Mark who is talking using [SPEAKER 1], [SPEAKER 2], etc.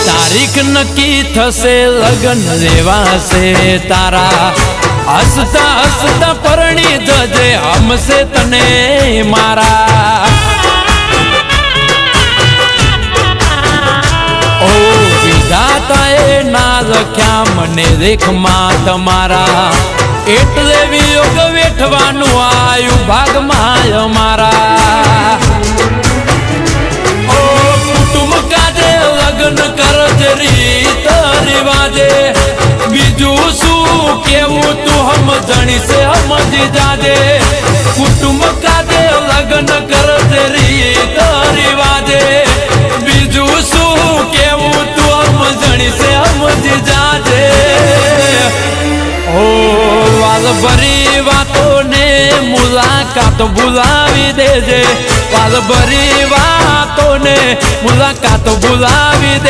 [SPEAKER 1] તારીખ નક્કી થશે લગન લેવાશે તારા હસતા હસતા પરણી જજે હમશે તને મારા ઓ વિધાતાએ ના લખ્યા મને રેખમાં તમારા એટલે વિયોગ વેઠવાનું આયુ ભાગમાં અમારા ઓ કુટુંબ કાજે લગ્ન કરજે રીત રિવાજે બીજું શું કેવું તું સમજણી છે સમજી જાજે કુટુંબ કાજે લગ્ન કરજે રીત રિવાજે બીજું શું કેવું તું સમજણી છે સમજી જાજે ઓ વાલ ભરી વાતો ને મુલાકાત ભૂલાવી દેજે વાલ ભરી વાતો ને મુલાકાત ભૂલાવી દે